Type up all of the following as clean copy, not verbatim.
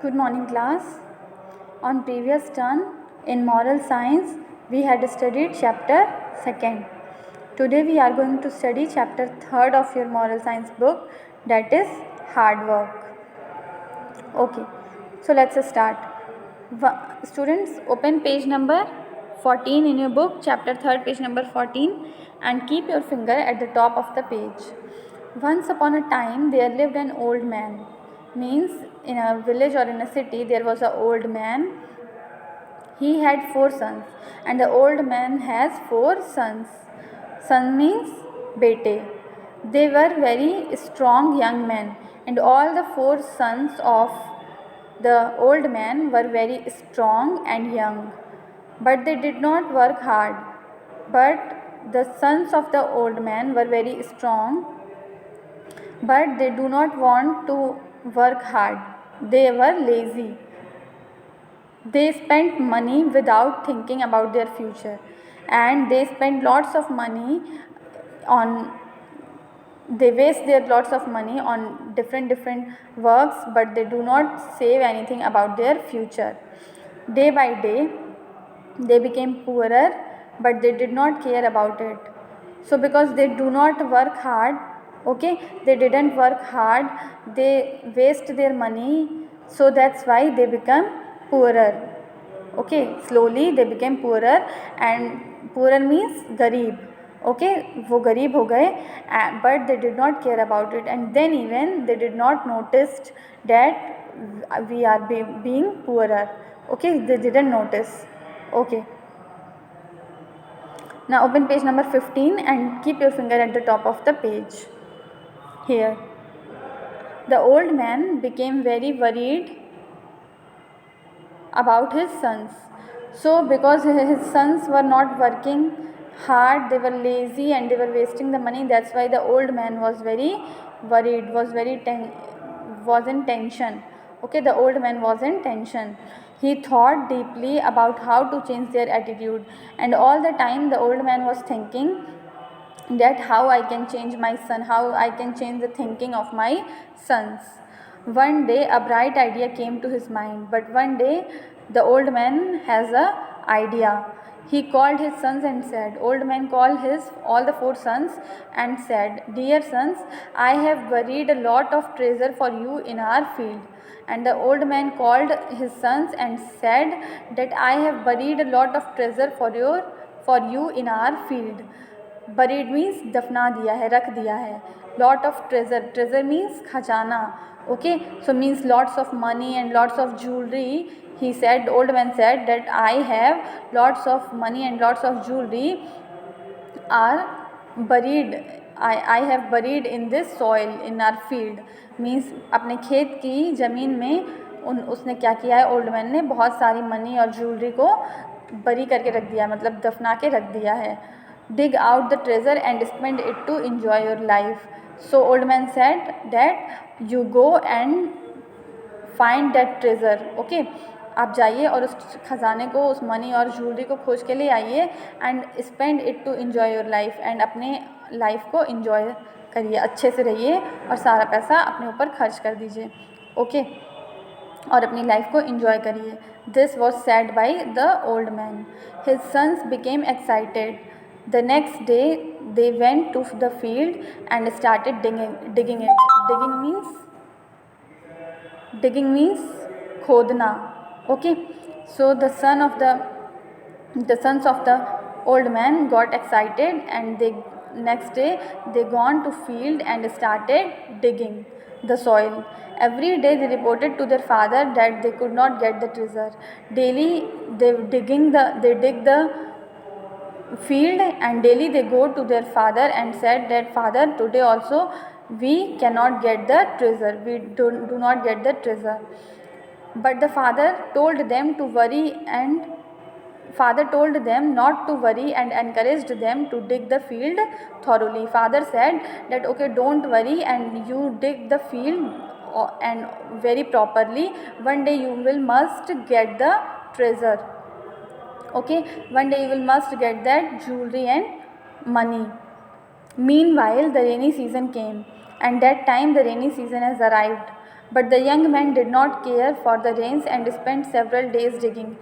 Good morning, class. On previous turn in moral science, we had studied chapter 2nd. Today we are going to study chapter 3rd of your moral science book, that is hard work. Okay, so let's start. Students, open page number 14 in your book, chapter 3rd, page number 14, and keep your finger at the top of the page. Once upon a time there lived an old man. Means in a village or in a city there was an old man. He had 4 sons, and the old man has 4 sons. Son means bete. They were very strong young men, and all the 4 sons of the old man were very strong and young, but they did not work hard. But the sons of the old man were very strong, but they do not want to work hard. They were lazy. They spent money without thinking about their future, and they spent lots of money on they waste their lots of money on different works, but they do not save anything about their future. Day by day they became poorer, but they did not care about it. So because they do not work hard, okay, they didn't work hard, they waste their money, so that's why they become poorer. Okay, slowly they became poorer, and poorer means gareeb. Okay, वो गरीब हो गए, but they did not care about it, and then even they did not notice that we are being poorer. Okay, they didn't notice. Okay, now open page number 15 and keep your finger at the top of the page. Here the old man became very worried about his sons. So because his sons were not working hard, they were lazy and they were wasting the money, that's why the old man was very worried, was in tension. Okay, the old man was in tension. He thought deeply about how to change their attitude, and all the time the old man was thinking that how I can change my son, how I can change the thinking of my sons. One day a bright idea came to his mind, but one day the old man has a idea. He called his sons and said, old man called all the 4 sons and said, dear sons, I have buried a lot of treasure for you in our field. And the old man called his sons and said that I have buried a lot of treasure for you in our field. Buried means दफना दिया है, रख दिया है. Lot of treasure means खजाना. Okay, so means lots of money and lots of jewelry. He said, old man said that I have lots of money and lots of jewelry are buried. I have buried in this soil in our field. Means अपने खेत की ज़मीन में उसने क्या किया है, old man ने बहुत सारी मनी और ज्वेलरी को बरी करके रख दिया, मतलब दफना के रख दिया है. Dig out the treasure and spend it to enjoy your life. So old man said that you go and find that treasure. Okay, आप जाइए और उस खजाने को, उस मनी और ज्वेलरी को खोज के ले आइए, and spend it to enjoy your life, and अपने लाइफ को इन्जॉय करिए, अच्छे से रहिए और सारा पैसा अपने ऊपर खर्च कर दीजिए. ओके, और अपनी लाइफ को इन्जॉय करिए. This was said by the old man. His sons became excited. The next day they went to the field and started digging it. Digging means खोदना. Okay, so the sons of the old man got excited, and next day they gone to field and started digging the soil. Every day they reported to their father that they could not get the treasure. Daily they dig the field, and daily they go to their father and said that father, today also we cannot get the treasure, we do not get the treasure. But the father told them not to worry and encouraged them to dig the field thoroughly. Father said that okay, don't worry and you dig the field and very properly. One day you will must get the treasure. Okay, one day you will must get that jewelry and money. Meanwhile the rainy season came, and that time the rainy season has arrived. But the young men did not care for the rains and spent several days digging.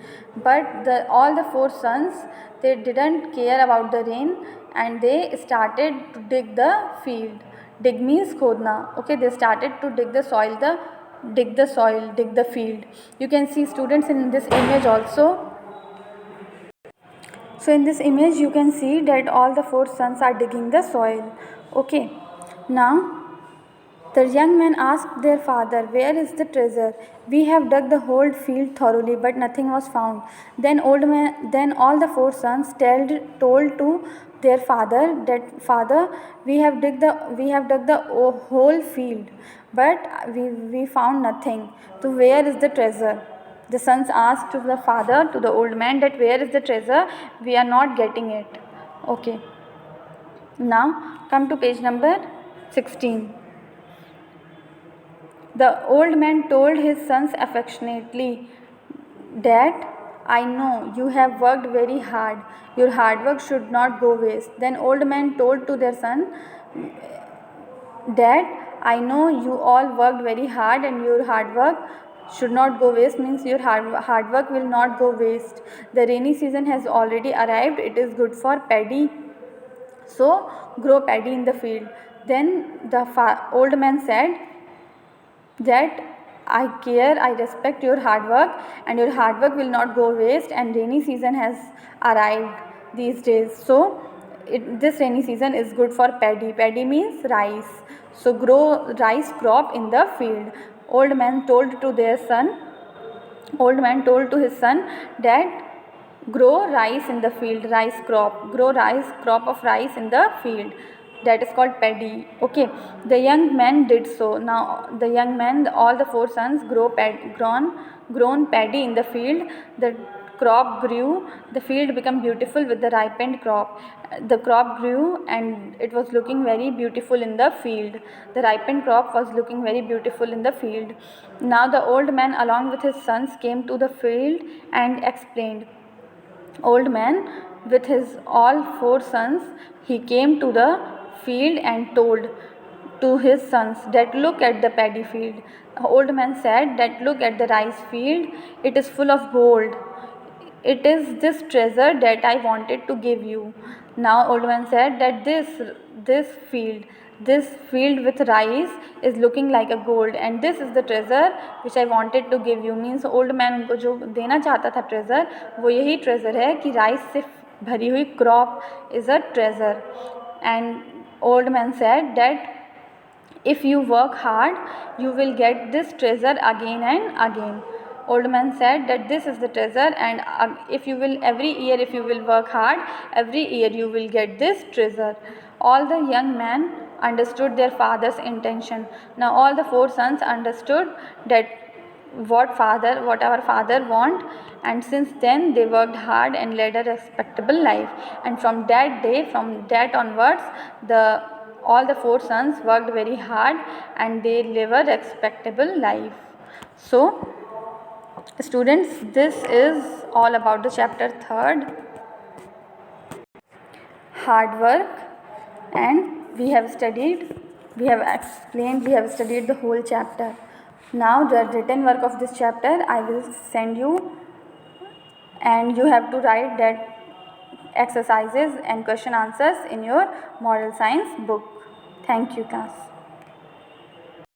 But all the 4 sons, they didn't care about the rain, and they started to dig the field. Dig means khodna. Okay, they started to dig the soil, dig the field. You can see students in this image also. So in this image you can see that all the 4 sons are digging the soil. Okay, now the young men asked their father, "Where is the treasure? We have dug the whole field thoroughly, but nothing was found." Then all the 4 sons told to their father that, "Father, we have dug the whole field, but we found nothing. So where is the treasure?" The sons asked to the father, to the old man, that, "Where is the treasure? We are not getting it." Okay. Now come to page number 16. The old man told his sons affectionately that, "I know you have worked very hard. Your hard work should not go waste." Then old man told to their son that, "I know you all worked very hard and your hard work should not go waste," means your hard work will not go waste. The rainy season has already arrived. It is good for paddy. So grow paddy in the field. Then the old man said that, "I care, I respect your hard work, and your hard work will not go waste, and rainy season has arrived these days. So this rainy season is good for paddy." Paddy means rice. So grow rice crop in the field. Old man told to his son that, "Grow rice in the field, grow rice crop of rice in the field." That is called paddy. Okay, the young men did so. Now the young men, all the 4 sons, grown paddy in the field. The crop grew. The field became beautiful with the ripened crop. The crop grew and it was looking very beautiful in the field. The ripened crop was looking very beautiful in the field. Now the old man along with his sons came to the field and explained. Old man with his all 4 sons, he came to the field and told to his sons that, "Look at the paddy field." Old man said that, "Look at the rice field, it is full of gold. It is this treasure that I wanted to give you." Now old man said that this field with rice is looking like a gold, and this is the treasure which I wanted to give you. Means old man उनको जो देना चाहता था treasure, वो यही treasure है कि rice से भरी हुई crop is a treasure. And old man said that, "If you work hard, you will get this treasure again and again." Old man said that this is the treasure, and every year if you will work hard, every year you will get this treasure. All the young men understood their father's intention. Now all the 4 sons understood that what our father want, and since then they worked hard and led a respectable life. And from that onwards, all the 4 sons worked very hard and they live a respectable life. So students, this is all about the chapter 3rd, hard work, and we have studied the whole chapter. Now the written work of this chapter I will send you, and you have to write that exercises and question answers in your moral science book. Thank you, class.